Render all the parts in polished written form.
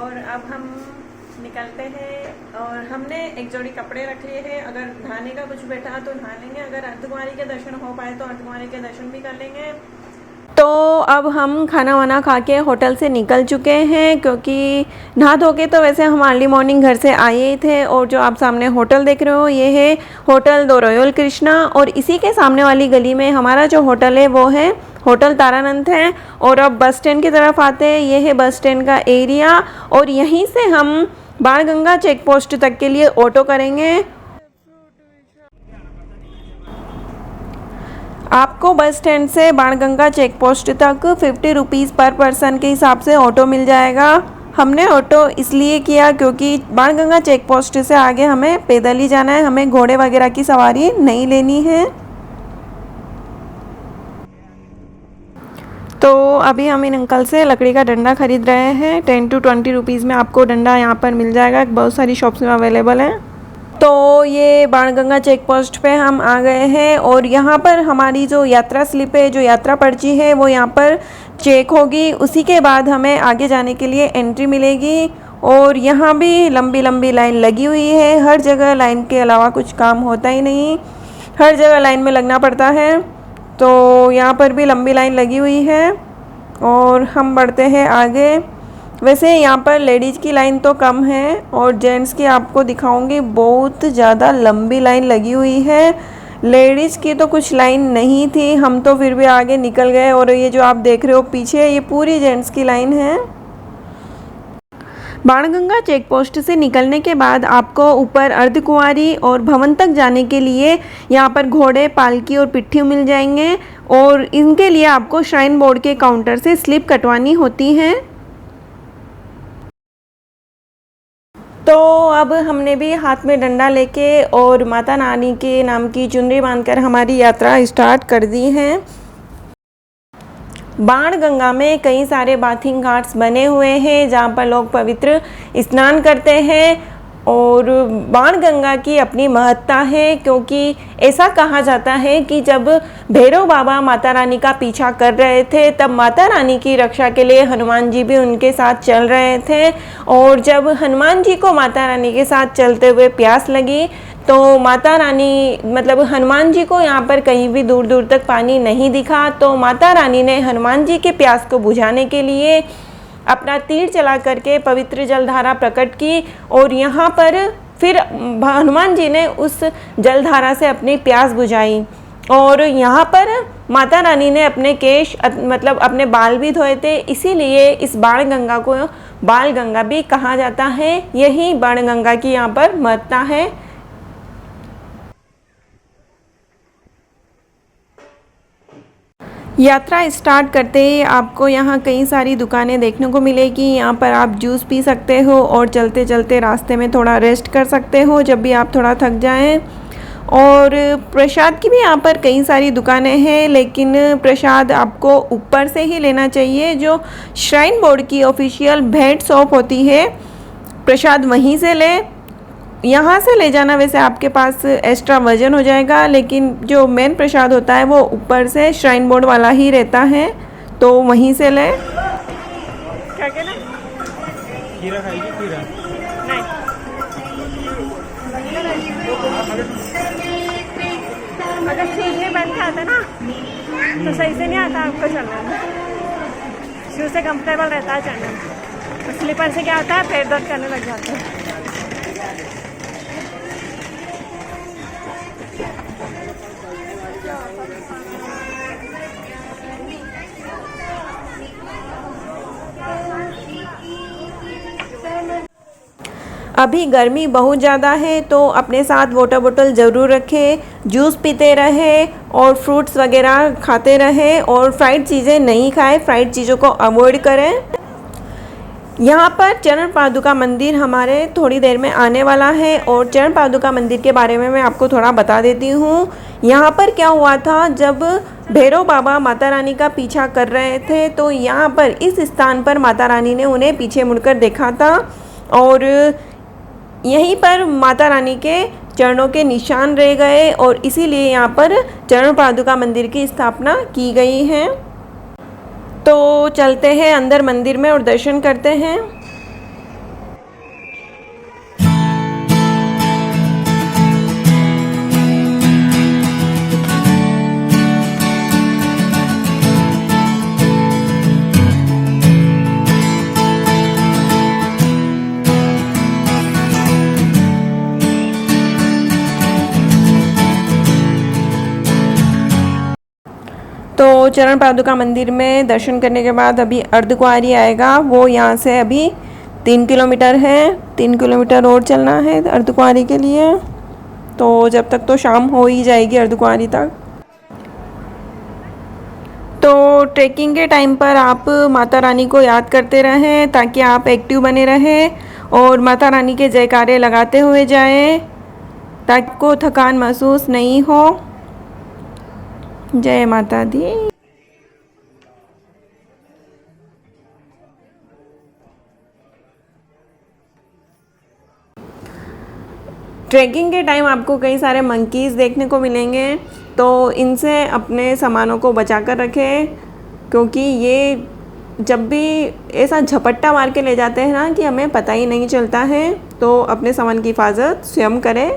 और अब हम निकलते हैं और हमने एक जोड़ी कपड़े रख लिए हैं। अगर नहाने का कुछ बैठा तो नहा लेंगे, अगर अर्धकुमारी के दर्शन हो पाए तो अर्धकुमारी के दर्शन भी कर लेंगे। तो अब हम खाना वाना खा के होटल से निकल चुके हैं, क्योंकि नहा धो के तो वैसे हम अर्ली मॉर्निंग घर से आए ही थे। और जो आप सामने होटल देख रहे हो ये है होटल द रॉयल कृष्णा, और इसी के सामने वाली गली में हमारा जो होटल है वो है होटल तारानंद है। और अब बस स्टैंड की तरफ आते हैं, ये है बस स्टैंड का एरिया, और यहीं से हम बाणगंगा चेक पोस्ट तक के लिए ऑटो करेंगे। आपको बस स्टैंड से बाणगंगा चेक पोस्ट तक 50 रुपीज़ पर पर्सन के हिसाब से ऑटो मिल जाएगा। हमने ऑटो इसलिए किया क्योंकि बाणगंगा चेक पोस्ट से आगे हमें पैदल ही जाना है, हमें घोड़े वगैरह की सवारी नहीं लेनी है। तो अभी हम इन अंकल से लकड़ी का डंडा खरीद रहे हैं। 10 to 20 रुपीज़ में आपको डंडा यहाँ पर मिल जाएगा, बहुत सारी शॉप्स में अवेलेबल है। तो ये बाणगंगा चेक पोस्ट पे हम आ गए हैं, और यहाँ पर हमारी जो यात्रा स्लिप है, जो यात्रा पर्ची है, वो यहाँ पर चेक होगी। उसी के बाद हमें आगे जाने के लिए एंट्री मिलेगी। और यहाँ भी लंबी लंबी लाइन लगी हुई है, हर जगह लाइन के अलावा कुछ काम होता ही नहीं, हर जगह लाइन में लगना पड़ता है। तो यहाँ पर भी लंबी लाइन लगी हुई है और हम बढ़ते हैं आगे। वैसे यहाँ पर लेडीज़ की लाइन तो कम है, और जेंट्स की आपको दिखाऊंगी बहुत ज़्यादा लंबी लाइन लगी हुई है। लेडीज़ की तो कुछ लाइन नहीं थी, हम तो फिर भी आगे निकल गए। और ये जो आप देख रहे हो पीछे, ये पूरी जेंट्स की लाइन है। बाणगंगा चेक पोस्ट से निकलने के बाद आपको ऊपर अर्धकुंवारी और भवन तक जाने के लिए यहाँ पर घोड़े, पालकी और पिट्ठी मिल जाएंगे, और इनके लिए आपको श्राइन बोर्ड के काउंटर से स्लिप कटवानी होती है। तो अब हमने भी हाथ में डंडा लेके और माता रानी के नाम की चुनरी बांधकर हमारी यात्रा स्टार्ट कर दी है। बाणगंगा में कई सारे बाथिंग घाट्स बने हुए हैं जहाँ पर लोग पवित्र स्नान करते हैं, और बाणगंगा की अपनी महत्ता है, क्योंकि ऐसा कहा जाता है कि जब भैरव बाबा माता रानी का पीछा कर रहे थे तब माता रानी की रक्षा के लिए हनुमान जी भी उनके साथ चल रहे थे। और जब हनुमान जी को माता रानी के साथ चलते हुए प्यास लगी तो माता रानी मतलब हनुमान जी को यहाँ पर कहीं भी दूर दूर तक पानी नहीं दिखा, तो माता रानी ने हनुमान जी के प्यास को बुझाने के लिए अपना तीर चला करके पवित्र जलधारा प्रकट की, और यहाँ पर फिर हनुमान जी ने उस जलधारा से अपनी प्यास बुझाई। और यहाँ पर माता रानी ने अपने केश मतलब अपने बाल भी धोए थे, इसीलिए इस बाणगंगा को बाल गंगा भी कहा जाता है। यही बाणगंगा की यहाँ पर महत्ता है। यात्रा स्टार्ट करते ही आपको यहाँ कई सारी दुकानें देखने को मिलेगी। यहाँ पर आप जूस पी सकते हो और चलते चलते रास्ते में थोड़ा रेस्ट कर सकते हो जब भी आप थोड़ा थक जाएं। और प्रसाद की भी यहाँ पर कई सारी दुकानें हैं, लेकिन प्रसाद आपको ऊपर से ही लेना चाहिए। जो श्राइन बोर्ड की ऑफिशियल भेंट शॉप होती है, प्रसाद वहीं से ले। यहाँ से ले जाना वैसे आपके पास एक्स्ट्रा वजन हो जाएगा, लेकिन जो मेन प्रसाद होता है वो ऊपर से श्राइन बोर्ड वाला ही रहता है, तो वहीं से ले। क्या कहना? खीरा खाएगी? खीरा नहीं। अगर शूज नहीं बन के आता ना तो सही से नहीं आता आपको चलना। शूज से कंफर्टेबल रहता है चलना, स्लीपर से क्या होता है पैर दर्द करने लग जाता है। अभी गर्मी बहुत ज़्यादा है, तो अपने साथ वाटर बोतल ज़रूर रखें, जूस पीते रहे और फ्रूट्स वगैरह खाते रहे, और फ्राइड चीज़ें नहीं खाएं, फ्राइड चीज़ों को अवॉइड करें। यहाँ पर चरण पादुका मंदिर हमारे थोड़ी देर में आने वाला है, और चरण पादुका मंदिर के बारे में मैं आपको थोड़ा बता देती हूँ। यहाँ पर क्या हुआ था, जब भैरव बाबा माता रानी का पीछा कर रहे थे तो यहाँ पर इस स्थान पर माता रानी ने उन्हें पीछे मुड़कर देखा था, और यहीं पर माता रानी के चरणों के निशान रह गए, और इसीलिए यहाँ पर चरण पादुका मंदिर की स्थापना की गई है। तो चलते हैं अंदर मंदिर में और दर्शन करते हैं। चरण पादुका मंदिर में दर्शन करने के बाद अभी अर्धकुंवारी आएगा। वो यहाँ से अभी 3 किलोमीटर है, 3 किलोमीटर और चलना है अर्धकुंवारी के लिए। तो जब तक तो शाम हो ही जाएगी अर्धकुंवारी तक। तो ट्रैकिंग के टाइम पर आप माता रानी को याद करते रहें ताकि आप एक्टिव बने रहें और माता रानी के जयकारे लगाते हुए जाएं ताकि आपको थकान महसूस नहीं हो। जय माता दी। ट्रैकिंग के टाइम आपको कई सारे मंकीज़ देखने को मिलेंगे, तो इनसे अपने सामानों को बचा कर रखें क्योंकि ये जब भी ऐसा झपट्टा मार के ले जाते हैं ना कि हमें पता ही नहीं चलता है। तो अपने सामान की हिफाजत स्वयं करें।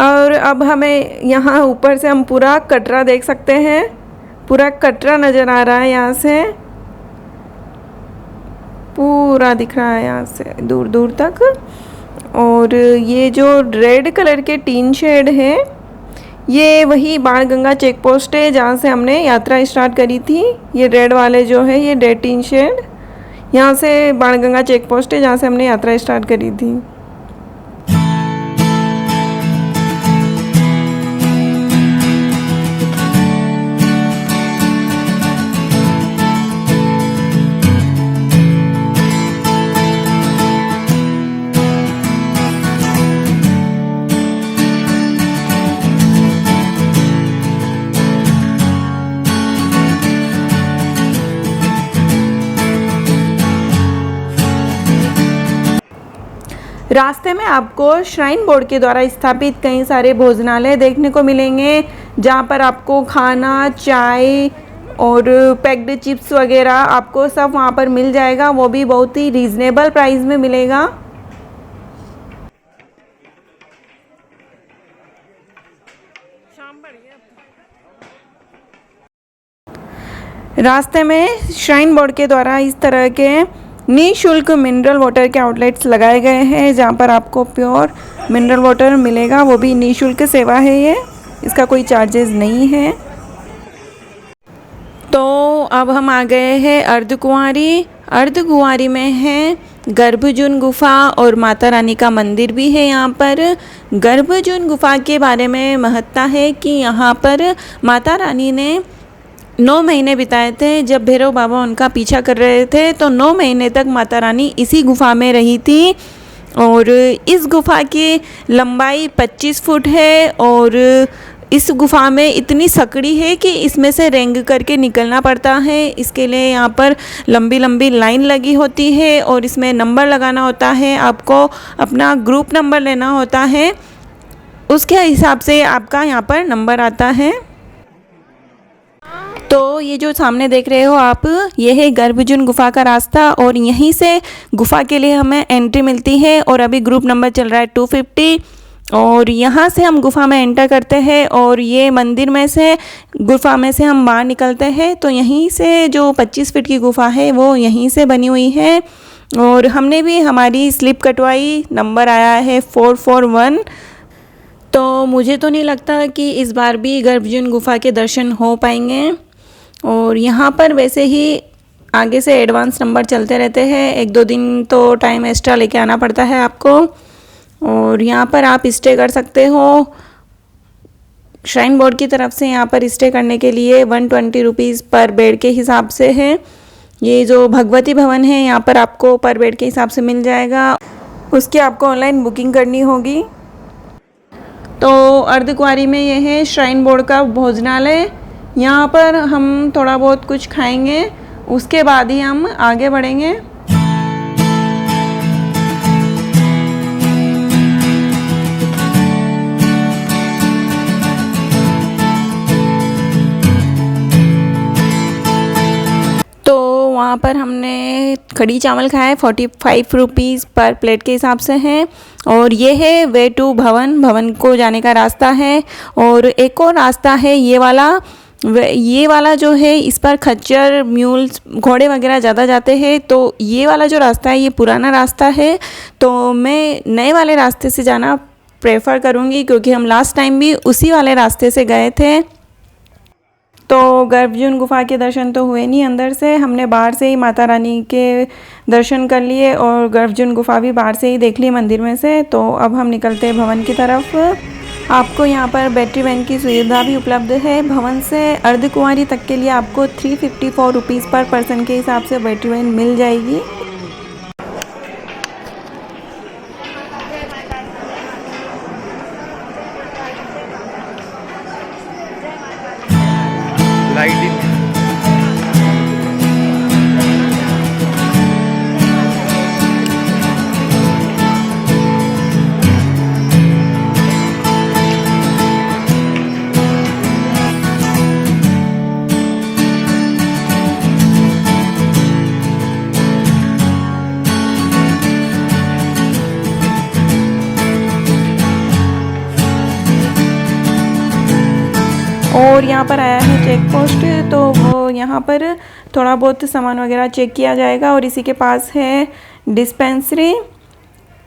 और अब हमें यहाँ ऊपर से हम पूरा कटरा देख सकते हैं। पूरा कटरा नज़र आ रहा है, यहाँ से पूरा दिख रहा है यहाँ से दूर दूर तक। और ये जो रेड कलर के टीन शेड है ये वही बाणगंगा चेक पोस्ट है जहाँ से हमने यात्रा स्टार्ट करी थी। ये रेड वाले जो है ये रेड टीन शेड, यहाँ से बाणगंगा चेक पोस्ट है जहाँ से हमने यात्रा स्टार्ट करी थी। रास्ते में आपको श्राइन बोर्ड के द्वारा स्थापित कई सारे भोजनालय देखने को मिलेंगे जहाँ पर आपको खाना, चाय और पैक्ड चिप्स वगैरह आपको सब वहाँ पर मिल जाएगा। वो भी बहुत ही रीज़नेबल प्राइस में मिलेगा। रास्ते में श्राइन बोर्ड के द्वारा इस तरह के निःशुल्क मिनरल वाटर के आउटलेट्स लगाए गए हैं जहाँ पर आपको प्योर मिनरल वाटर मिलेगा। वो भी निःशुल्क सेवा है ये, इसका कोई चार्जेस नहीं है। तो अब हम आ गए हैं अर्धकुंवारी। अर्धकुंवारी में है गर्भजून गुफा और माता रानी का मंदिर भी है यहाँ पर। गर्भजून गुफा के बारे में महत्ता है कि यहाँ पर माता रानी ने 9 महीने बिताए थे। जब भैरव बाबा उनका पीछा कर रहे थे तो 9 महीने तक माता रानी इसी गुफा में रही थी। और इस गुफा की लंबाई 25 फुट है और इस गुफा में इतनी सकड़ी है कि इसमें से रेंग करके निकलना पड़ता है। इसके लिए यहाँ पर लंबी लंबी लाइन लगी होती है और इसमें नंबर लगाना होता है। आपको अपना ग्रुप नंबर लेना होता है, उसके हिसाब से आपका यहाँ पर नंबर आता है। तो ये जो सामने देख रहे हो आप, ये है गर्भजून गुफा का रास्ता और यहीं से गुफा के लिए हमें एंट्री मिलती है। और अभी ग्रुप नंबर चल रहा है 250 और यहाँ से हम गुफा में एंटर करते हैं और ये मंदिर में से, गुफा में से हम बाहर निकलते हैं। तो यहीं से जो 25 फीट की गुफा है वो यहीं से बनी हुई है। और हमने भी हमारी स्लिप कटवाई, नंबर आया है 441। तो मुझे तो नहीं लगता कि इस बार भी गर्भजून गुफा के दर्शन हो पाएंगे। और यहाँ पर वैसे ही आगे से एडवांस नंबर चलते रहते हैं, 1-2 दिन तो टाइम एक्स्ट्रा लेके आना पड़ता है आपको। और यहाँ पर आप स्टे कर सकते हो। श्राइन बोर्ड की तरफ से यहाँ पर स्टे करने के लिए 120 रुपीज़ पर बेड के हिसाब से है। ये जो भगवती भवन है यहाँ पर आपको पर बेड के हिसाब से मिल जाएगा, उसकी आपको ऑनलाइन बुकिंग करनी होगी। तो अर्धकुंवारी में ये है श्राइन बोर्ड का भोजनालय। यहाँ पर हम थोड़ा बहुत कुछ खाएंगे, उसके बाद ही हम आगे बढ़ेंगे। तो वहाँ पर हमने कढ़ी चावल खाए, 45 रुपीज़ पर प्लेट के हिसाब से है। और ये है वे टू भवन, भवन को जाने का रास्ता है। और एक और रास्ता है ये वाला जो है, इस पर खच्चर, म्यूल्स, घोड़े वगैरह ज़्यादा जाते हैं। तो ये वाला जो रास्ता है ये पुराना रास्ता है, तो मैं नए वाले रास्ते से जाना प्रेफर करूँगी, क्योंकि हम लास्ट टाइम भी उसी वाले रास्ते से गए थे। तो गर्भजून गुफा के दर्शन तो हुए नहीं अंदर से, हमने बाहर से ही माता रानी के दर्शन कर लिए और गर्भजून गुफा भी बाहर से ही देख ली मंदिर में से। तो अब हम निकलते हैं भवन की तरफ। आपको यहाँ पर बैटरी वैन की सुविधा भी उपलब्ध है। भवन से अर्धकुंवारी तक के लिए आपको 354 रुपीज़ पर पर्सन के हिसाब से बैटरी वैन मिल जाएगी। लाइटिंग और यहाँ पर आया है चेक पोस्ट, तो वो यहाँ पर थोड़ा बहुत सामान वगैरह चेक किया जाएगा। और इसी के पास है डिस्पेंसरी।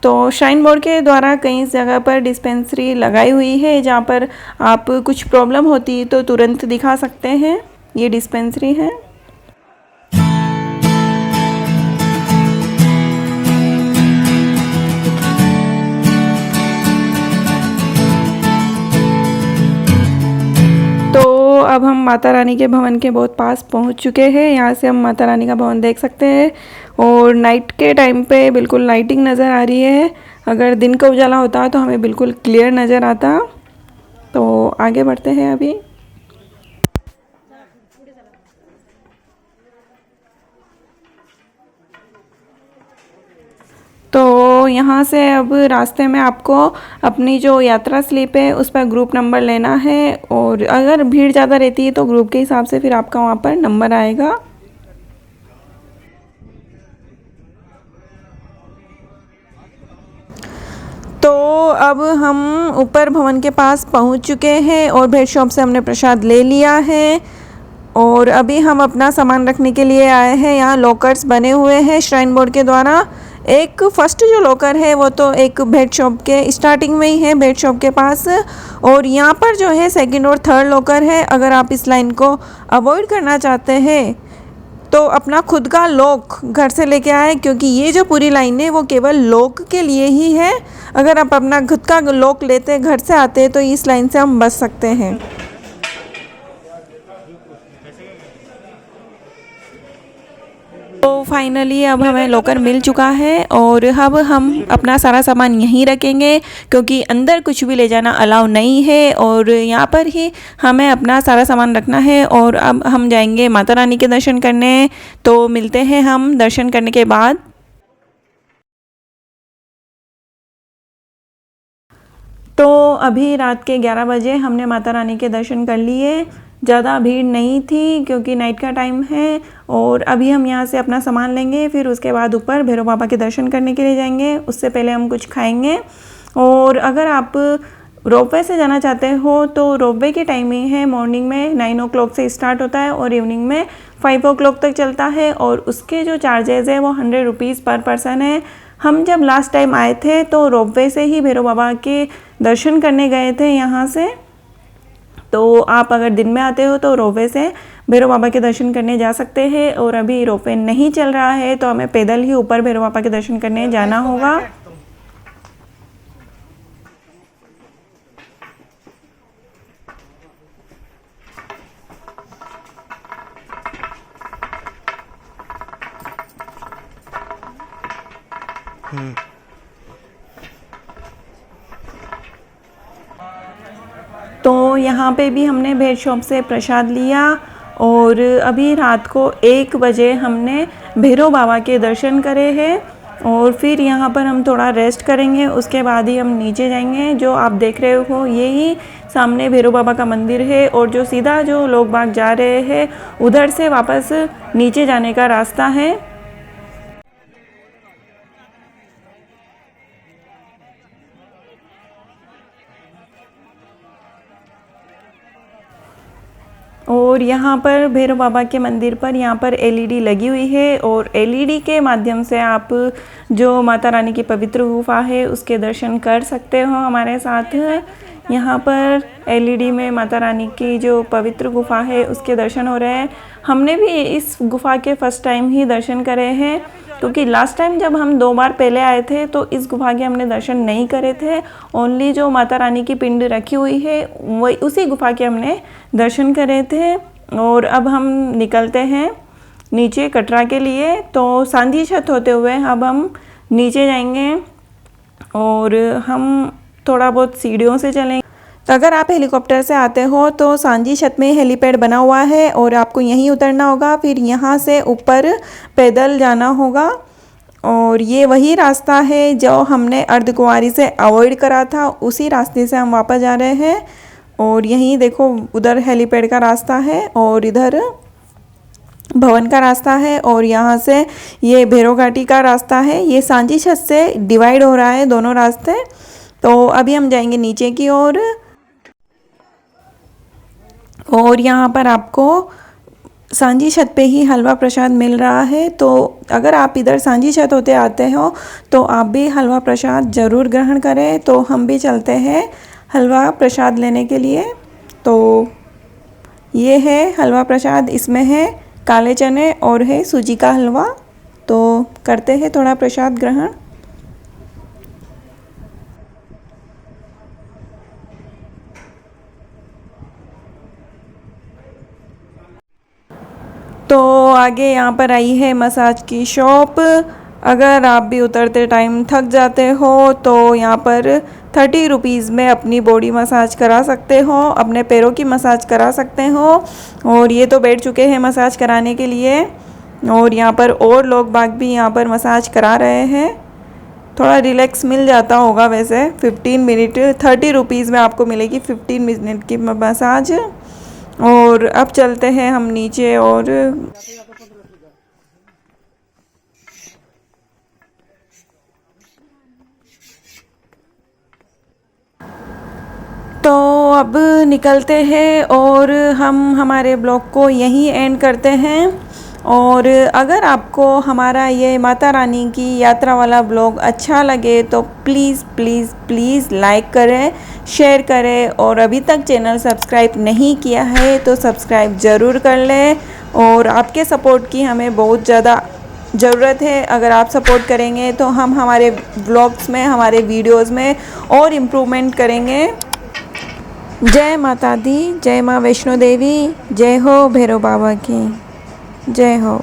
तो श्राइन बोर्ड के द्वारा कई जगह पर डिस्पेंसरी लगाई हुई है, जहाँ पर आप कुछ प्रॉब्लम होती है तो तुरंत दिखा सकते हैं। ये डिस्पेंसरी है। अब हम माता रानी के भवन के बहुत पास पहुंच चुके हैं। यहाँ से हम माता रानी का भवन देख सकते हैं और नाइट के टाइम पे बिल्कुल लाइटिंग नज़र आ रही है। अगर दिन का उजाला होता तो हमें बिल्कुल क्लियर नज़र आता। तो आगे बढ़ते हैं अभी। तो यहाँ से अब रास्ते में आपको अपनी जो यात्रा स्लिप है उस पर ग्रुप नंबर लेना है, और अगर भीड़ ज़्यादा रहती है तो ग्रुप के हिसाब से फिर आपका वहाँ पर नंबर आएगा। तो अब हम ऊपर भवन के पास पहुँच चुके हैं और भेट शॉप से हमने प्रसाद ले लिया है। और अभी हम अपना सामान रखने के लिए आए हैं। यहाँ लॉकर्स बने हुए हैं श्राइन बोर्ड के द्वारा। एक फर्स्ट जो लॉकर है वो तो एक बेड शॉप के स्टार्टिंग में ही है, बेड शॉप के पास। और यहाँ पर जो है सेकंड और थर्ड लॉकर है। अगर आप इस लाइन को अवॉइड करना चाहते हैं तो अपना खुद का लॉक घर से लेके आए, क्योंकि ये जो पूरी लाइन है वो केवल लॉक के लिए ही है। अगर आप अपना खुद का लॉक लेते घर से आते तो इस लाइन से हम बच सकते हैं। तो फाइनली अब हमें लॉकर मिल चुका है और अब हम अपना सारा सामान यहीं रखेंगे, क्योंकि अंदर कुछ भी ले जाना अलाउ नहीं है और यहाँ पर ही हमें अपना सारा सामान रखना है। और अब हम जाएंगे माता रानी के दर्शन करने। तो मिलते हैं हम दर्शन करने के बाद। तो अभी रात के 11 बजे हमने माता रानी के दर्शन कर लिए। ज़्यादा भीड़ नहीं थी क्योंकि नाइट का टाइम है। और अभी हम यहाँ से अपना सामान लेंगे, फिर उसके बाद ऊपर भैरव बाबा के दर्शन करने के लिए जाएंगे। उससे पहले हम कुछ खाएंगे। और अगर आप रोपवे से जाना चाहते हो तो रोपवे की टाइमिंग है मॉर्निंग में 9 o'clock से स्टार्ट होता है और इवनिंग में 5 o'clock तक चलता है। और उसके जो चार्जेज़ है वो 100 रुपीज़ पर पर्सन है। हम जब लास्ट टाइम आए थे तो रोपवे से ही भैरव बाबा के दर्शन करने गए थे यहाँ से। तो आप अगर दिन में आते हो तो रोपवे से भैरव बाबा के दर्शन करने जा सकते हैं। और अभी रोपवे नहीं चल रहा है तो हमें पैदल ही ऊपर भैरव बाबा के दर्शन करने जाना होगा। तो यहाँ पे भी हमने भेट शॉप से प्रसाद लिया और अभी रात को 1 बजे हमने भैरव बाबा के दर्शन करे हैं। और फिर यहाँ पर हम थोड़ा रेस्ट करेंगे, उसके बाद ही हम नीचे जाएंगे। जो आप देख रहे हो यही सामने भैरव बाबा का मंदिर है और जो सीधा जो लोग बाग जा रहे हैं उधर से वापस नीचे जाने का रास्ता है। और यहाँ पर भैरव बाबा के मंदिर पर यहाँ पर एलईडी लगी हुई है और एलईडी के माध्यम से आप जो माता रानी की पवित्र गुफा है उसके दर्शन कर सकते हो हमारे साथ। यहाँ पर एलईडी में माता रानी की जो पवित्र गुफा है उसके दर्शन हो रहे हैं। हमने भी इस गुफा के फर्स्ट टाइम ही दर्शन करे हैं, क्योंकि लास्ट टाइम जब हम 2 बार पहले आए थे तो इस गुफा के हमने दर्शन नहीं करे थे। ओनली जो माता रानी की पिंड रखी हुई है वही उसी गुफा के हमने दर्शन करे थे। और अब हम निकलते हैं नीचे कटरा के लिए। तो सांधी छत होते हुए अब हम नीचे जाएंगे और हम थोड़ा बहुत सीढ़ियों से चलेंगे। तो अगर आप हेलीकॉप्टर से आते हो तो सांझी छत में हेलीपैड बना हुआ है और आपको यहीं उतरना होगा, फिर यहाँ से ऊपर पैदल जाना होगा। और ये वही रास्ता है जो हमने अर्धकुंवारी से अवॉइड करा था, उसी रास्ते से हम वापस जा रहे हैं। और यहीं देखो उधर हेलीपैड का रास्ता है और इधर भवन का रास्ता है और यहाँ से ये भैरव घाटी का रास्ता है। ये सांझी छत से डिवाइड हो रहा है दोनों रास्ते। तो अभी हम जाएंगे नीचे की ओर और यहाँ पर आपको सांझी छत पे ही हलवा प्रसाद मिल रहा है। तो अगर आप इधर सांझी छत होते आते हो तो आप भी हलवा प्रसाद ज़रूर ग्रहण करें। तो हम भी चलते हैं हलवा प्रसाद लेने के लिए। तो ये है हलवा प्रसाद, इसमें है काले चने और है सूजी का हलवा। तो करते हैं थोड़ा प्रसाद ग्रहण। तो आगे यहाँ पर आई है मसाज की शॉप। अगर आप भी उतरते टाइम थक जाते हो तो यहाँ पर 30 रुपीज़ में अपनी बॉडी मसाज करा सकते हो, अपने पैरों की मसाज करा सकते हो। और ये तो बैठ चुके हैं मसाज कराने के लिए और यहाँ पर और लोग बाग भी यहाँ पर मसाज करा रहे हैं। थोड़ा रिलैक्स मिल जाता होगा वैसे। 15 मिनट 30 रुपीज़ में आपको मिलेगी 15 मिनट की मसाज। और अब चलते हैं हम नीचे और तो अब निकलते हैं और हम हमारे ब्लॉग को यहीं एंड करते हैं। और अगर आपको हमारा ये माता रानी की यात्रा वाला ब्लॉग अच्छा लगे तो प्लीज़ प्लीज़ प्लीज़ लाइक करें, शेयर करें और अभी तक चैनल सब्सक्राइब नहीं किया है तो सब्सक्राइब ज़रूर कर लें। और आपके सपोर्ट की हमें बहुत ज़्यादा ज़रूरत है। अगर आप सपोर्ट करेंगे तो हम हमारे ब्लॉग्स में, हमारे वीडियोज़ में और इम्प्रूवमेंट करेंगे। जय माता दी, जय माँ वैष्णो देवी, जय हो भैरव बाबा की, जय हो।